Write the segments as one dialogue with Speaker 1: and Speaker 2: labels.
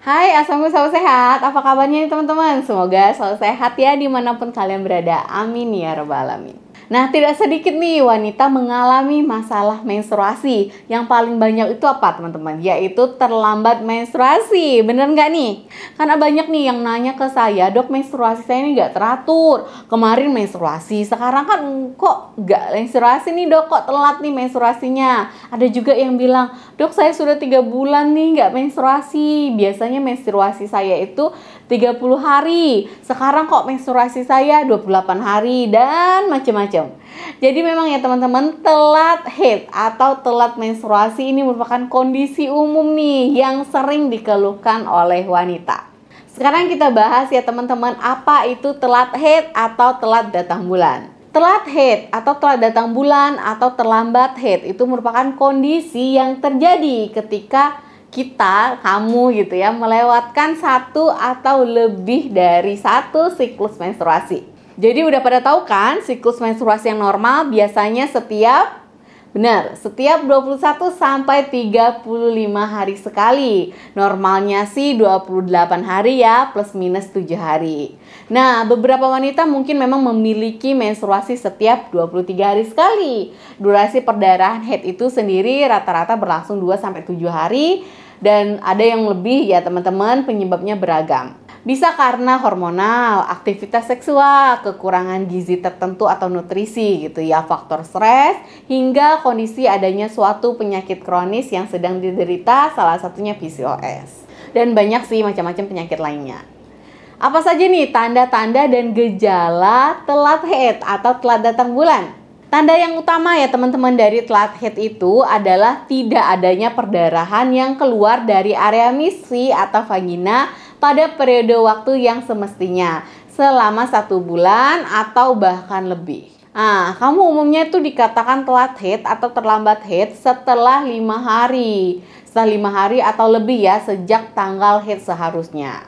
Speaker 1: Hai, assalamualaikum, selalu sehat. Apa kabarnya nih teman-teman? Semoga selalu sehat ya dimanapun kalian berada. Amin ya rabbal alamin. Nah, tidak sedikit nih wanita mengalami masalah menstruasi. Yang paling banyak itu apa teman-teman? Yaitu terlambat menstruasi. Bener nggak nih? Karena banyak nih yang nanya ke saya, dok menstruasi saya ini nggak teratur. Kemarin menstruasi, sekarang kan kok nggak menstruasi nih dok, kok telat nih menstruasinya. Ada juga yang bilang, dok saya sudah 3 bulan nih nggak menstruasi. Biasanya menstruasi saya itu 30 hari. Sekarang kok menstruasi saya 28 hari dan macam-macam. Jadi memang ya teman-teman, telat haid atau telat menstruasi ini merupakan kondisi umum nih yang sering dikeluhkan oleh wanita. Sekarang kita bahas ya teman-teman, apa itu telat haid atau telat datang bulan. Telat haid atau telat datang bulan atau terlambat haid itu merupakan kondisi yang terjadi ketika kamu gitu ya, melewatkan satu atau lebih dari satu siklus menstruasi. Jadi udah pada tahu kan, siklus menstruasi yang normal biasanya setiap 21 sampai 35 hari sekali. Normalnya sih 28 hari ya, plus minus 7 hari. Nah, beberapa wanita mungkin memang memiliki menstruasi setiap 23 hari sekali. Durasi perdarahan haid itu sendiri rata-rata berlangsung 2 sampai 7 hari dan ada yang lebih ya teman-teman, penyebabnya beragam. Bisa karena hormonal, aktivitas seksual, kekurangan gizi tertentu atau nutrisi gitu ya, faktor stres, hingga kondisi adanya suatu penyakit kronis yang sedang diderita, salah satunya PCOS. Dan banyak sih macam-macam penyakit lainnya. Apa saja nih tanda-tanda dan gejala telat haid atau telat datang bulan? Tanda yang utama ya teman-teman dari telat haid itu adalah tidak adanya perdarahan yang keluar dari area misi atau vagina pada periode waktu yang semestinya selama 1 bulan atau bahkan lebih. Nah, kamu umumnya itu dikatakan telat haid atau terlambat haid setelah 5 hari. Setelah 5 hari atau lebih ya sejak tanggal haid seharusnya.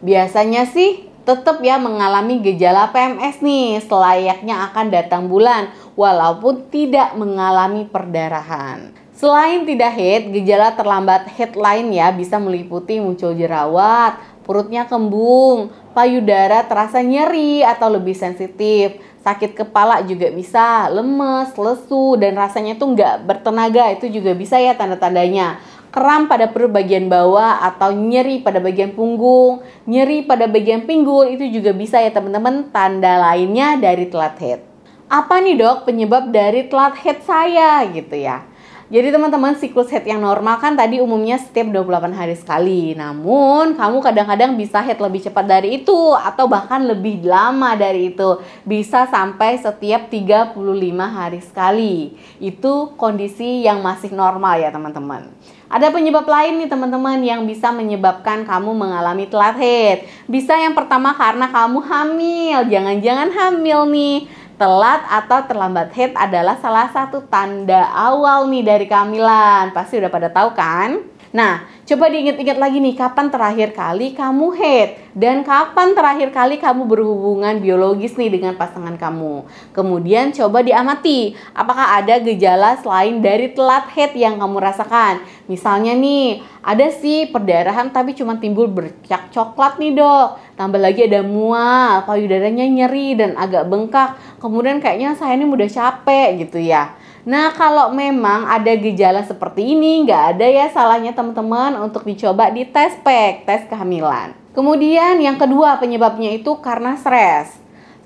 Speaker 1: Biasanya sih tetap ya mengalami gejala PMS nih selayaknya akan datang bulan walaupun tidak mengalami perdarahan. Selain tidak haid, gejala terlambat haid lain ya bisa meliputi muncul jerawat, perutnya kembung, payudara terasa nyeri atau lebih sensitif, sakit kepala juga bisa, lemes, lesu, dan rasanya tuh nggak bertenaga, itu juga bisa ya tanda-tandanya. Kram pada perut bagian bawah atau nyeri pada bagian punggung, nyeri pada bagian pinggul, itu juga bisa ya teman-teman tanda lainnya dari telat haid. Apa nih dok penyebab dari telat haid saya gitu ya? Jadi teman-teman, siklus haid yang normal kan tadi umumnya setiap 28 hari sekali. Namun kamu kadang-kadang bisa haid lebih cepat dari itu atau bahkan lebih lama dari itu. Bisa sampai setiap 35 hari sekali. Itu kondisi yang masih normal ya teman-teman. Ada penyebab lain nih teman-teman yang bisa menyebabkan kamu mengalami telat haid. Bisa yang pertama karena kamu hamil. Jangan-jangan hamil nih. Telat atau terlambat haid adalah salah satu tanda awal nih dari kehamilan. Pasti udah pada tahu kan? Nah, coba diingat-ingat lagi nih, kapan terakhir kali kamu haid? Dan kapan terakhir kali kamu berhubungan biologis nih dengan pasangan kamu? Kemudian coba diamati, apakah ada gejala selain dari telat haid yang kamu rasakan? Misalnya nih, ada sih perdarahan tapi cuma timbul bercak coklat nih dok. Tambah lagi ada mual, payudaranya nyeri dan agak bengkak. Kemudian kayaknya saya ini mudah capek gitu ya. Nah, kalau memang ada gejala seperti ini, nggak ada ya salahnya teman-teman untuk dicoba di tes PEG, tes kehamilan. Kemudian yang kedua penyebabnya itu karena stres.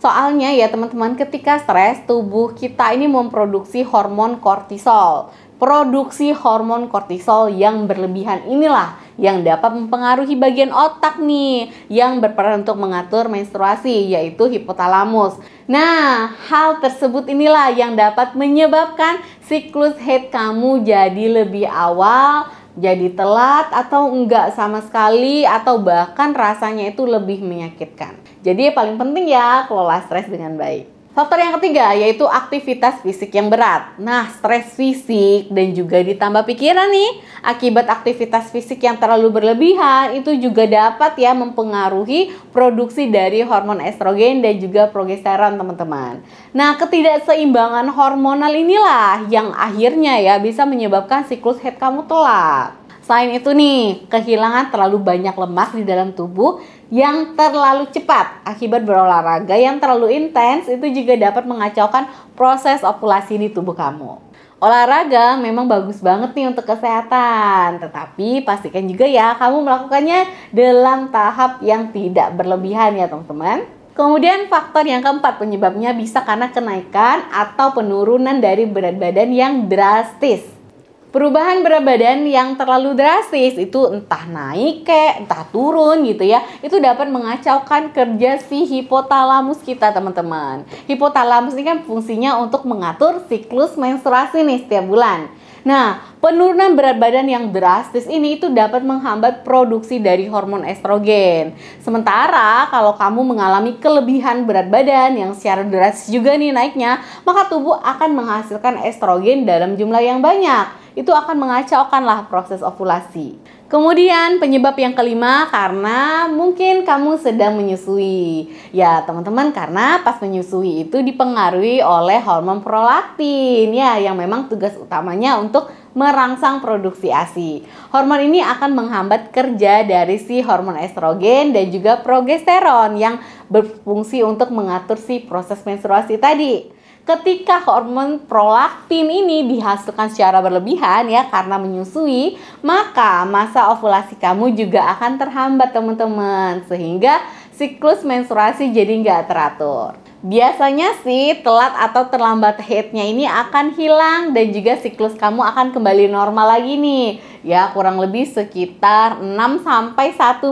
Speaker 1: Soalnya ya teman-teman, ketika stres, tubuh kita ini memproduksi hormon kortisol. Produksi hormon kortisol yang berlebihan inilah yang dapat mempengaruhi bagian otak nih yang berperan untuk mengatur menstruasi, yaitu hipotalamus. Nah, hal tersebut inilah yang dapat menyebabkan siklus haid kamu jadi lebih awal, jadi telat atau enggak sama sekali, atau bahkan rasanya itu lebih menyakitkan. Jadi paling penting ya kelola stres dengan baik. Faktor yang ketiga yaitu aktivitas fisik yang berat. Nah, stres fisik dan juga ditambah pikiran nih akibat aktivitas fisik yang terlalu berlebihan itu juga dapat ya mempengaruhi produksi dari hormon estrogen dan juga progesteron teman-teman. Nah, ketidakseimbangan hormonal inilah yang akhirnya ya bisa menyebabkan siklus haid kamu telat. Selain itu nih, kehilangan terlalu banyak lemak di dalam tubuh yang terlalu cepat akibat berolahraga yang terlalu intens itu juga dapat mengacaukan proses ovulasi di tubuh kamu. Olahraga memang bagus banget nih untuk kesehatan, tetapi pastikan juga ya kamu melakukannya dalam tahap yang tidak berlebihan ya teman-teman. Kemudian faktor yang keempat penyebabnya bisa karena kenaikan atau penurunan dari berat badan yang drastis. Perubahan berat badan yang terlalu drastis itu entah naik entah turun gitu ya, itu dapat mengacaukan kerja si hipotalamus kita teman-teman. Hipotalamus ini kan fungsinya untuk mengatur siklus menstruasi nih setiap bulan. Nah, penurunan berat badan yang drastis ini itu dapat menghambat produksi dari hormon estrogen. Sementara kalau kamu mengalami kelebihan berat badan yang secara drastis juga nih naiknya, maka tubuh akan menghasilkan estrogen dalam jumlah yang banyak. Itu akan mengacaukan lah proses ovulasi. Kemudian penyebab yang kelima karena mungkin kamu sedang menyusui. Ya teman-teman, karena pas menyusui itu dipengaruhi oleh hormon prolaktin ya, yang memang tugas utamanya untuk merangsang produksi ASI. Hormon ini akan menghambat kerja dari si hormon estrogen dan juga progesteron yang berfungsi untuk mengatur si proses menstruasi tadi. Ketika hormon prolaktin ini dihasilkan secara berlebihan ya karena menyusui, maka masa ovulasi kamu juga akan terhambat teman-teman, sehingga siklus menstruasi jadi nggak teratur. Biasanya sih telat atau terlambat haidnya ini akan hilang dan juga siklus kamu akan kembali normal lagi nih. Ya kurang lebih sekitar 6-1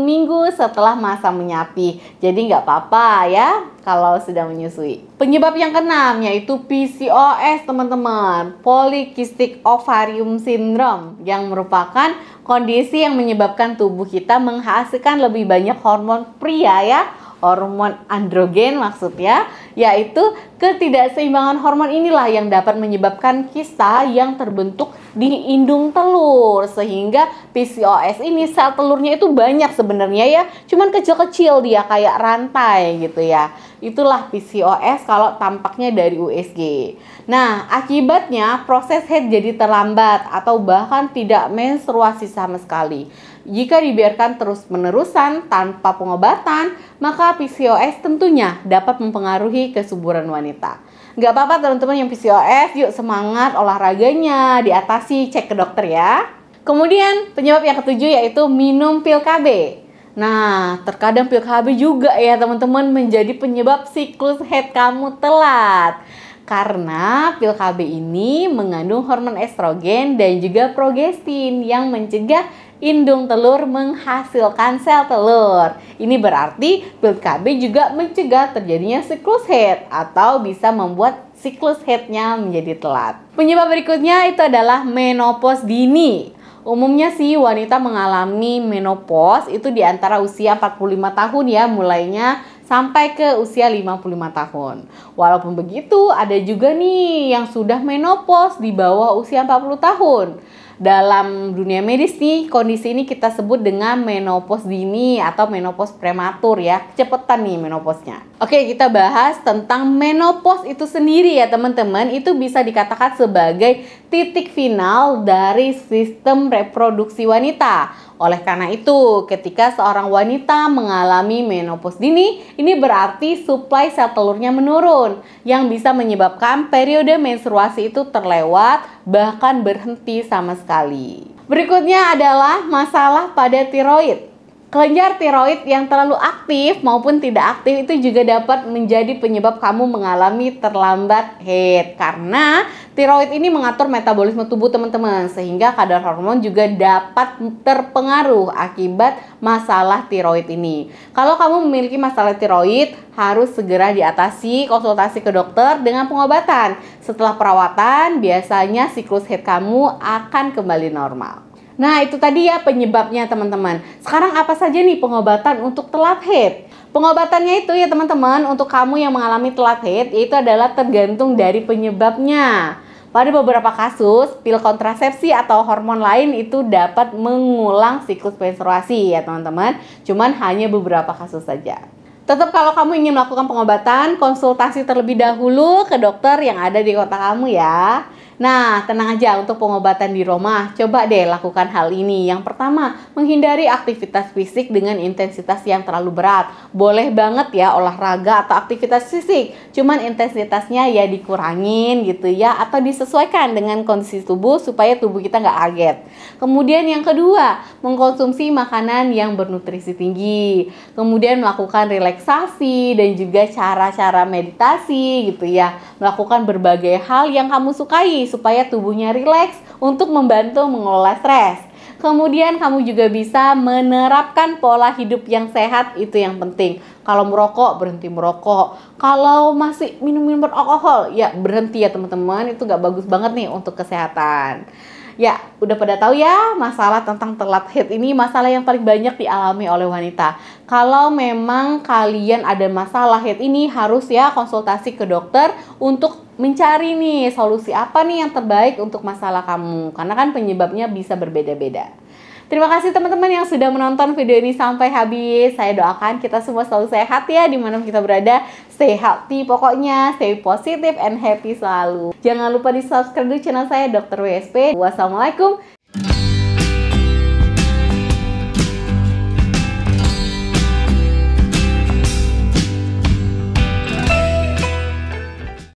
Speaker 1: minggu setelah masa menyapi. Jadi nggak apa-apa ya kalau sedang menyusui. Penyebab yang keenam yaitu PCOS teman-teman, Polycystic Ovarium Syndrome, yang merupakan kondisi yang menyebabkan tubuh kita menghasilkan lebih banyak hormon pria ya, hormon androgen maksudnya, yaitu ketidakseimbangan hormon inilah yang dapat menyebabkan kista yang terbentuk di indung telur, sehingga PCOS ini sel telurnya itu banyak sebenarnya ya, cuman kecil-kecil dia kayak rantai gitu ya. Itulah PCOS kalau tampaknya dari USG. Nah, akibatnya proses haid jadi terlambat atau bahkan tidak menstruasi sama sekali. Jika dibiarkan terus-menerusan tanpa pengobatan, maka PCOS tentunya dapat mempengaruhi kesuburan wanita. Nggak apa-apa teman-teman yang PCOS, yuk semangat olahraganya, diatasi, cek ke dokter ya. Kemudian penyebab yang ketujuh yaitu minum pil KB. Nah, terkadang pil KB juga ya teman-teman menjadi penyebab siklus haid kamu telat. Karena pil KB ini mengandung hormon estrogen dan juga progestin yang mencegah indung telur menghasilkan sel telur. Ini berarti pil KB juga mencegah terjadinya siklus haid atau bisa membuat siklus haidnya menjadi telat. Penyebab berikutnya itu adalah menopause dini. Umumnya sih wanita mengalami menopause itu di antara usia 45 tahun ya mulainya sampai ke usia 55 tahun. Walaupun begitu, ada juga nih yang sudah menopause di bawah usia 40 tahun. Dalam dunia medis nih, kondisi ini kita sebut dengan menopause dini atau menopause prematur ya. Cepetan nih menopausnya. Oke, kita bahas tentang menopause itu sendiri ya teman-teman. Itu bisa dikatakan sebagai titik final dari sistem reproduksi wanita. Oleh karena itu, ketika seorang wanita mengalami menopause dini, ini berarti suplai sel telurnya menurun, yang bisa menyebabkan periode menstruasi itu terlewat, bahkan berhenti sama sekali. Berikutnya adalah masalah pada tiroid. Kelenjar tiroid yang terlalu aktif maupun tidak aktif itu juga dapat menjadi penyebab kamu mengalami terlambat haid. Karena tiroid ini mengatur metabolisme tubuh teman-teman, sehingga kadar hormon juga dapat terpengaruh akibat masalah tiroid ini. Kalau kamu memiliki masalah tiroid, harus segera diatasi, konsultasi ke dokter dengan pengobatan. Setelah perawatan, biasanya siklus haid kamu akan kembali normal. Nah, itu tadi ya penyebabnya teman-teman. Sekarang apa saja nih pengobatan untuk telat haid? Pengobatannya itu ya teman-teman, untuk kamu yang mengalami telat haid, itu adalah tergantung dari penyebabnya. Pada beberapa kasus, pil kontrasepsi atau hormon lain itu dapat mengulang siklus menstruasi ya teman-teman. Cuman hanya beberapa kasus saja. Tetap kalau kamu ingin melakukan pengobatan, konsultasi terlebih dahulu ke dokter yang ada di kota kamu ya. Nah, tenang aja untuk pengobatan di rumah. Coba deh lakukan hal ini. Yang pertama, menghindari aktivitas fisik dengan intensitas yang terlalu berat. Boleh banget ya olahraga atau aktivitas fisik. Cuman intensitasnya ya dikurangin gitu ya. Atau disesuaikan dengan kondisi tubuh supaya tubuh kita nggak kaget. Kemudian yang kedua, mengkonsumsi makanan yang bernutrisi tinggi. Kemudian melakukan relaksasi dan juga cara-cara meditasi gitu ya. Melakukan berbagai hal yang kamu sukai supaya tubuhnya rileks untuk membantu mengelola stres. Kemudian kamu juga bisa menerapkan pola hidup yang sehat, itu yang penting. Kalau merokok, berhenti merokok. Kalau masih minum-minum alkohol, ya berhenti ya teman-teman. Itu gak bagus banget nih untuk kesehatan. Ya, udah pada tahu ya, masalah tentang telat haid ini masalah yang paling banyak dialami oleh wanita. Kalau memang kalian ada masalah haid ini, harus ya konsultasi ke dokter untuk mencari nih solusi apa nih yang terbaik untuk masalah kamu. Karena kan penyebabnya bisa berbeda-beda. Terima kasih teman-teman yang sudah menonton video ini sampai habis. Saya doakan kita semua selalu sehat ya dimanapun kita berada. Stay healthy pokoknya, stay positive and happy selalu. Jangan lupa di subscribe dulu channel saya Dr. WSP. Wassalamualaikum